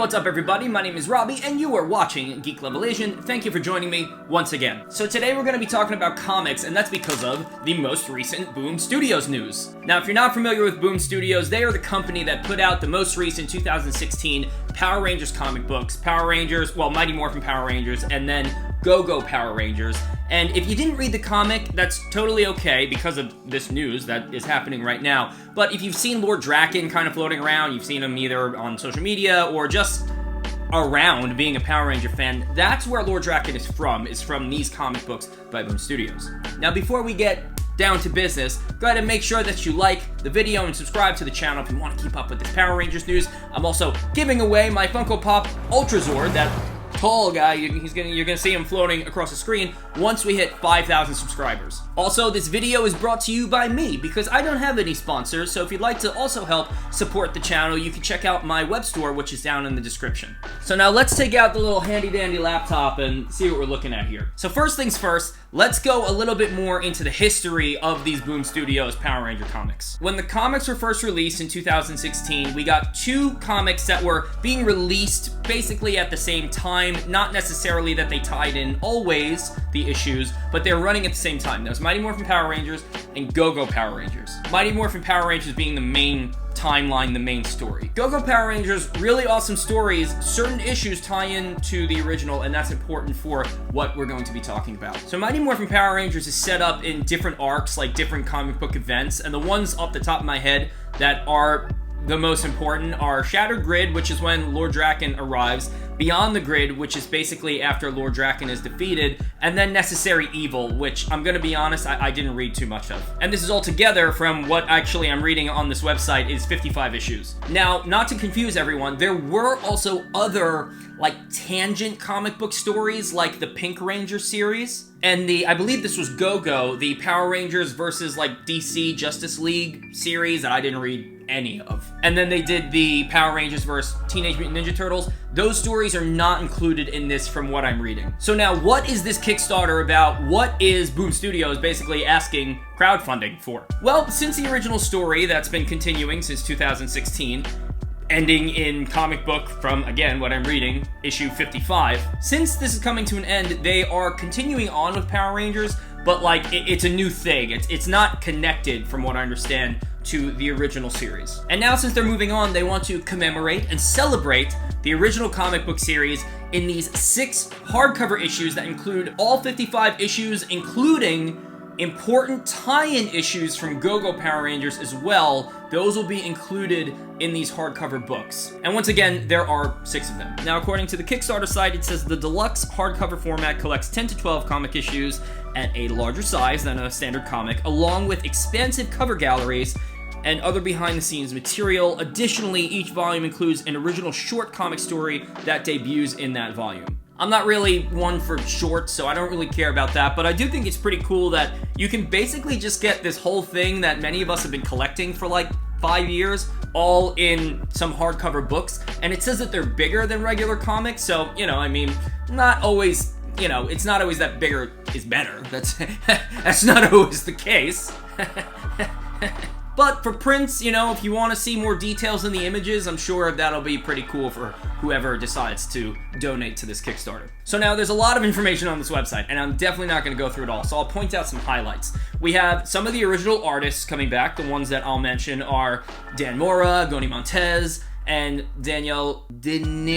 what's up everybody? My name is Robbie and you are watching Geek Levelation. Thank you for joining me once again. So today we're going to be talking about comics, and that's because of the most recent Boom Studios news. Now if you're not familiar with Boom Studios, they are the company that put out the most recent 2016 Power Rangers comic books. Power Rangers, well, Mighty Morphin Power Rangers, and then Go-Go Power Rangers. And if you didn't read the comic, that's totally okay because of this news that is happening right now. But if you've seen Lord Drakkon kind of floating around, you've seen him either on social media or just around being a Power Ranger fan, that's where Lord Drakkon is from these comic books by Boom Studios. Now before we get down to business, go ahead and make sure that you like the video and subscribe to the channel if you want to keep up with this Power Rangers news. I'm also giving away my Funko Pop Ultra Zord, that tall guy. You're gonna see him floating across the screen once we hit 5,000 subscribers. Also, this video is brought to you by me because I don't have any sponsors, so if you'd like to also help support the channel, you can check out my web store, which is down in the description. So now let's take out the little handy-dandy laptop and see what we're looking at here. So first things first, let's go a little bit more into the history of these Boom Studios Power Ranger comics. When the comics were first released in 2016, we got two comics that were being released basically at the same time. Not necessarily that they tied in always the issues, but they were running at the same time. That was Mighty Morphin Power Rangers and Go-Go Power Rangers. Mighty Morphin Power Rangers being the main timeline, the main story. Go-Go Power Rangers, really awesome stories. Certain issues tie in to the original, and that's important for what we're going to be talking about. So Mighty Morphin Power Rangers is set up in different arcs, like different comic book events, and the ones off the top of my head that are the most important are Shattered Grid, which is when Lord Drakkon arrives, Beyond the Grid, which is basically after Lord Drakkon is defeated, and then Necessary Evil, which I'm gonna be honest, I didn't read too much of. And this is all together from what actually I'm reading on this website is 55 issues. Now, not to confuse everyone, there were also other like tangent comic book stories like the Pink Ranger series, and I believe this was Go-Go, the Power Rangers versus like DC Justice League series that I didn't read any of. And then they did the Power Rangers versus Teenage Mutant Ninja Turtles. Those stories are not included in this from what I'm reading. So now, what is this Kickstarter about? What is Boom Studios basically asking crowdfunding for? Well, since the original story that's been continuing since 2016, ending in comic book from, again, what I'm reading, issue 55. Since this is coming to an end, they are continuing on with Power Rangers, but like, it's a new thing. It's not connected, from what I understand, to the original series. And now since they're moving on, they want to commemorate and celebrate the original comic book series in these 6 hardcover issues that include all 55 issues, including important tie-in issues from Go-Go Power Rangers as well. Those will be included in these hardcover books. And once again, there are 6 of them. Now, according to the Kickstarter site, it says the deluxe hardcover format collects 10 to 12 comic issues at a larger size than a standard comic, along with expansive cover galleries and other behind-the-scenes material. Additionally, each volume includes an original short comic story that debuts in that volume. I'm not really one for shorts, so I don't really care about that, but I do think it's pretty cool that you can basically just get this whole thing that many of us have been collecting for like 5 years, all in some hardcover books, and it says that they're bigger than regular comics, so, you know, I mean, not always, you know, it's not always that bigger is better. That's not always the case. But for prints, you know, if you want to see more details in the images, I'm sure that'll be pretty cool for whoever decides to donate to this Kickstarter. So now there's a lot of information on this website, and I'm definitely not going to go through it all, so I'll point out some highlights. We have some of the original artists coming back. The ones that I'll mention are Dan Mora, Goni Montez, and Daniel Dinicciolo.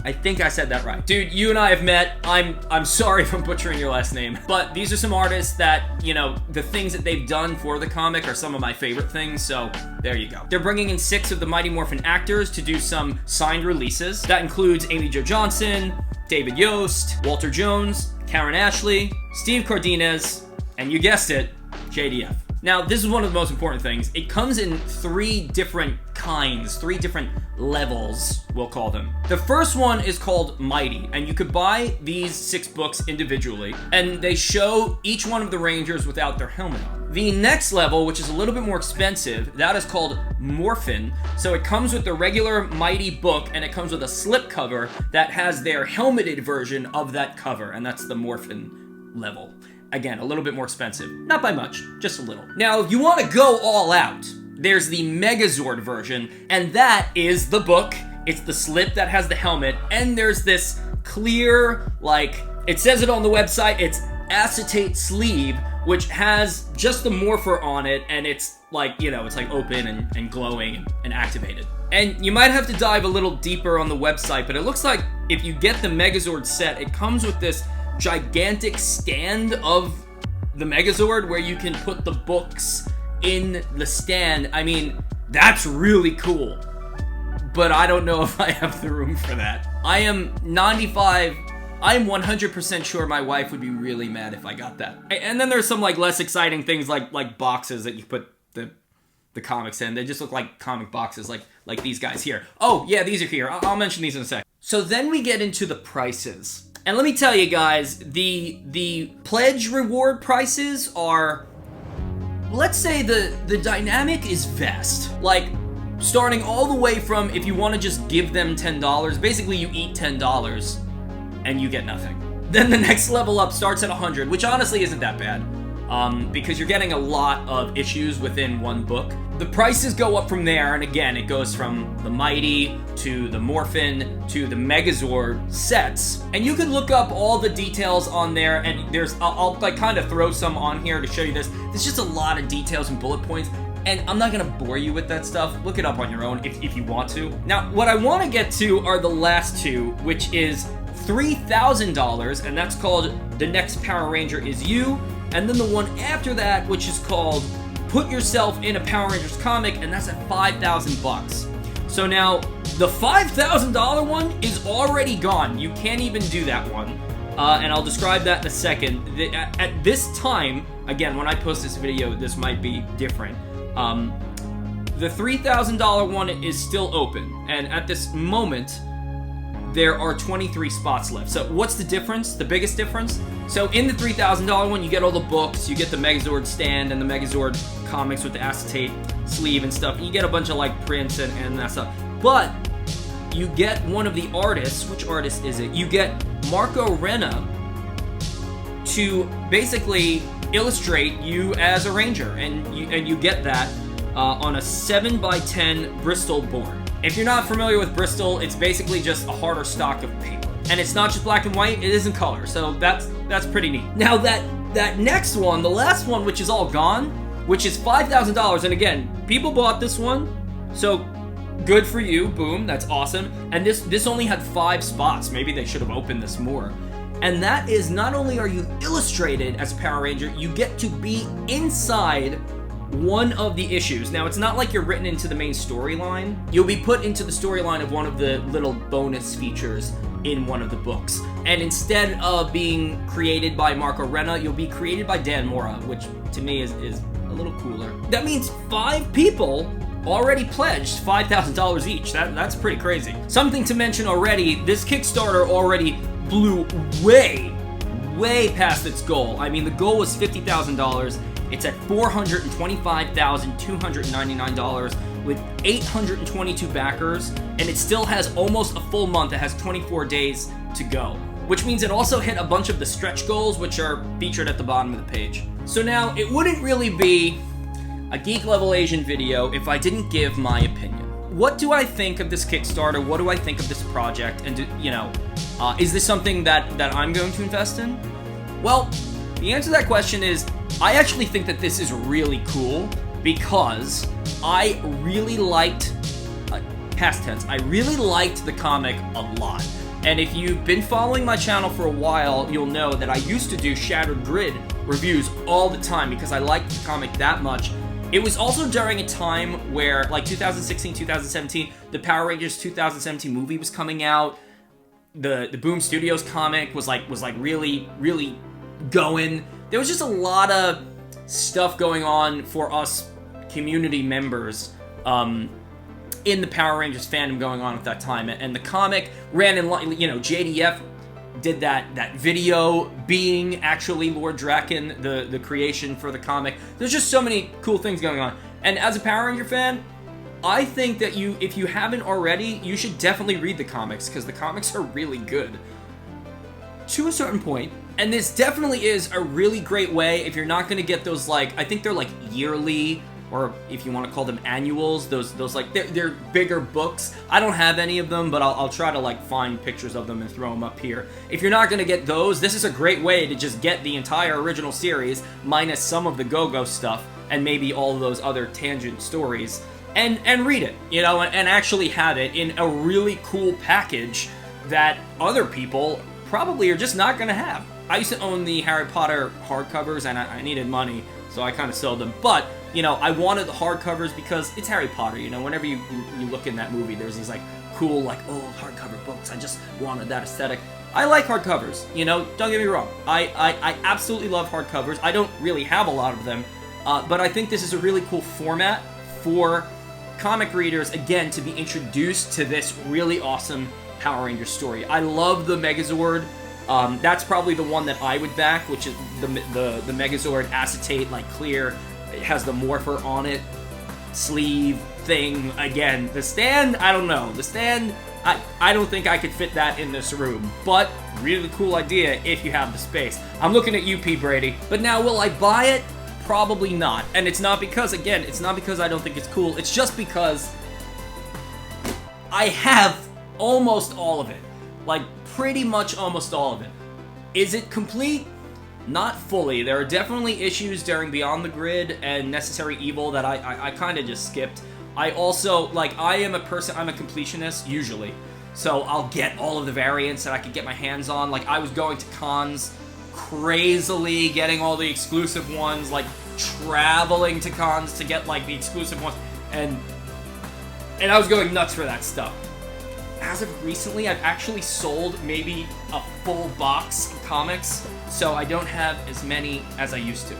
I think I said that right. Dude, you and I have met. I'm sorry if I'm butchering your last name. But these are some artists that, you know, the things that they've done for the comic are some of my favorite things, so there you go. They're bringing in 6 of the Mighty Morphin actors to do some signed releases. That includes Amy Jo Johnson, David Yost, Walter Jones, Karen Ashley, Steve Cardenas, and you guessed it, JDF. Now, this is one of the most important things. It comes in 3 different kinds, 3 different levels, we'll call them. The first one is called Mighty, and you could buy these 6 books individually, and they show each one of the Rangers without their helmet on. The next level, which is a little bit more expensive, that is called Morphin. So it comes with the regular Mighty book, and it comes with a slipcover that has their helmeted version of that cover, and that's the Morphin level. Again, a little bit more expensive. Not by much, just a little. Now, if you want to go all out, there's the Megazord version, and that is the book. It's the slip that has the helmet, and there's this clear, like, it says it on the website, it's acetate sleeve, which has just the morpher on it, and it's like, you know, it's like open and glowing and activated. And you might have to dive a little deeper on the website, but it looks like if you get the Megazord set, it comes with this gigantic stand of the Megazord where you can put the books in the stand. I mean, that's really cool, but I don't know if I have the room for that. I'm 100% sure my wife would be really mad if I got that. And then there's some like less exciting things like boxes that you put the comics in. They just look like comic boxes like these guys here. Oh yeah, these are here. I'll mention these in a sec. So then we get into the prices. And let me tell you guys, the pledge reward prices are, let's say the dynamic is vast. Like, starting all the way from if you want to just give them $10, basically you eat $10 and you get nothing. Then the next level up starts at 100, which honestly isn't that bad, because you're getting a lot of issues within one book. The prices go up from there, and again, it goes from the Mighty to the Morphin to the Megazord sets. And you can look up all the details on there, and I'll like kind of throw some on here to show you this. There's just a lot of details and bullet points, and I'm not gonna bore you with that stuff. Look it up on your own if you want to. Now, what I want to get to are the last two, which is $3,000, and that's called The Next Power Ranger Is You, and then the one after that, which is called Put Yourself in a Power Rangers Comic, and that's at $5,000. So now, the $5,000 one is already gone. You can't even do that one, and I'll describe that in a second. At this time, again, when I post this video, this might be different. The $3,000 one is still open, and at this moment, there are 23 spots left. So what's the difference? The biggest difference? So in the $3,000 one, you get all the books, you get the Megazord stand and the Megazord comics with the acetate sleeve and stuff. You get a bunch of like prints and that stuff. But you get one of the artists. Which artist is it? You get Marco Renna to basically illustrate you as a ranger, and you get that on a 7x10 Bristol board. If you're not familiar with Bristol, it's basically just a harder stock of paper. And it's not just black and white, it is in color, so that's pretty neat. Now that next one, the last one, which is all gone, which is $5,000, and again, people bought this one, so good for you, boom, that's awesome. And this only had 5 spots, maybe they should have opened this more. And that is, not only are you illustrated as Power Ranger, you get to be inside one of the issues. Now, it's not like you're written into the main storyline. You'll be put into the storyline of one of the little bonus features in one of the books. And instead of being created by Marco Renna, you'll be created by Dan Mora, which to me is a little cooler. That means 5 people already pledged $5,000 each. That's pretty crazy. Something to mention already, this Kickstarter already blew way past its goal. I mean, the goal was $50,000. It's at $425,299 with 822 backers, and it still has almost a full month. It has 24 days to go, which means it also hit a bunch of the stretch goals, which are featured at the bottom of the page. So now, it wouldn't really be a Geek Level Asian video if I didn't give my opinion. What do I think of this Kickstarter? What do I think of this project? And is this something that I'm going to invest in? Well, the answer to that question is, I actually think that this is really cool because I really liked, past tense, I really liked the comic a lot. And if you've been following my channel for a while, you'll know that I used to do Shattered Grid reviews all the time because I liked the comic that much. It was also during a time where, like 2016, 2017, the Power Rangers 2017 movie was coming out. The Boom Studios comic was like really going. There was just a lot of stuff going on for us community members in the Power Rangers fandom going on at that time. And the comic ran in, JDF did that video being actually Lord Draken, the creation for the comic. There's just so many cool things going on. And as a Power Ranger fan, I think that if you haven't already, you should definitely read the comics, because the comics are really good. To a certain point. And this definitely is a really great way if you're not going to get those, I think they're yearly or if you want to call them annuals, those like, they're bigger books. I don't have any of them, but I'll try to like find pictures of them and throw them up here. If you're not going to get those, this is a great way to just get the entire original series, minus some of the Go-Go stuff, and maybe all of those other tangent stories, and read it, you know, and actually have it in a really cool package that other people probably are just not going to have. I used to own the Harry Potter hardcovers, and I needed money, so I kind of sold them. But, you know, I wanted the hardcovers because it's Harry Potter, you know. Whenever you look in that movie, there's these, like, cool, like, old hardcover books. I just wanted that aesthetic. I like hardcovers, you know, don't get me wrong. I absolutely love hardcovers. I don't really have a lot of them, but I think this is a really cool format for comic readers, again, to be introduced to this really awesome Power Rangers story. I love the Megazord. That's probably the one that I would back, which is the Megazord acetate, like clear. It has the morpher on it, sleeve thing. Again, the stand, I don't know. The stand, I don't think I could fit that in this room, but really cool idea if you have the space. I'm looking at you, P. Brady. But now, will I buy it? Probably not. And it's not because, again, it's not because I don't think it's cool. It's just because I have almost all of it. Like, pretty much almost all of it. Is it complete? Not fully. There are definitely issues during Beyond the Grid and Necessary Evil that I kind of just skipped. I also, like, I am a person, I'm a completionist, usually. So I'll get all of the variants that I could get my hands on. Like, I was going to cons crazily, getting all the exclusive ones, like, traveling to cons to get, like, the exclusive ones. And I was going nuts for that stuff. As of recently, I've actually sold maybe a full box of comics, so I don't have as many as I used to.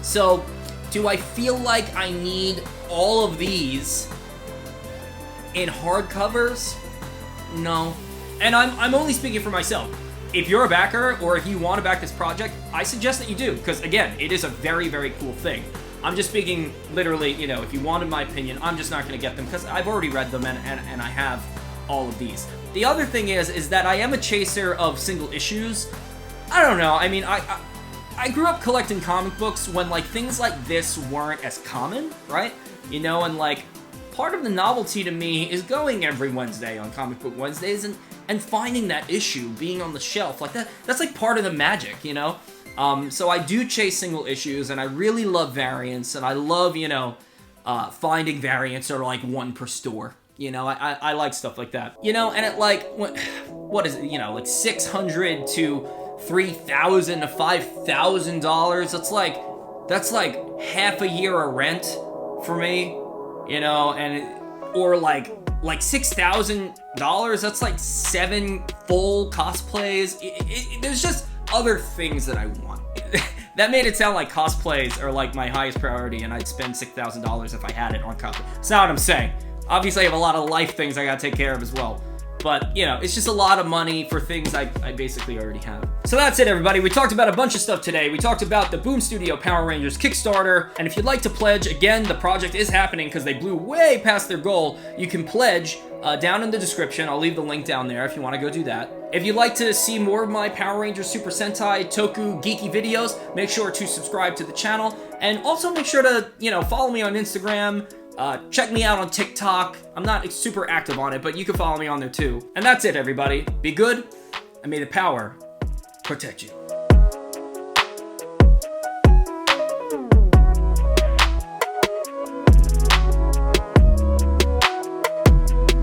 So, do I feel like I need all of these in hardcovers? No. And I'm only speaking for myself. If you're a backer, or if you want to back this project, I suggest that you do, because again, it is a very, very cool thing. I'm just speaking literally, you know, if you wanted my opinion, I'm just not going to get them, because I've already read them, and I have all of these. The other thing is that I am a chaser of single issues. I don't know, I mean, I grew up collecting comic books when, like, things like this weren't as common, right? You know, and, like, part of the novelty to me is going every Wednesday on Comic Book Wednesdays and finding that issue, being on the shelf, like, that's, like, part of the magic, you know? So I do chase single issues, and I really love variants, and I love, you know, finding variants that are, like, one per store. You know, I like stuff like that. You know, and at like, what is it, you know, like $600 to $3,000 to $5,000. That's like half a year of rent for me, you know, or like $6,000. That's like 7 full cosplays. There's just other things that I want. That made it sound like cosplays are like my highest priority, and I'd spend $6,000 if I had it on cosplay. That's not what I'm saying. Obviously, I have a lot of life things I gotta take care of as well. But, you know, it's just a lot of money for things I basically already have. So that's it, everybody. We talked about a bunch of stuff today. We talked about the Boom Studio Power Rangers Kickstarter. And if you'd like to pledge, again, the project is happening because they blew way past their goal. You can pledge down in the description. I'll leave the link down there if you want to go do that. If you'd like to see more of my Power Rangers Super Sentai Toku geeky videos, make sure to subscribe to the channel. And also make sure to, you know, follow me on Instagram. Check me out on TikTok. I'm not super active on it, but you can follow me on there too. And that's it, everybody. Be good, and may the power protect you.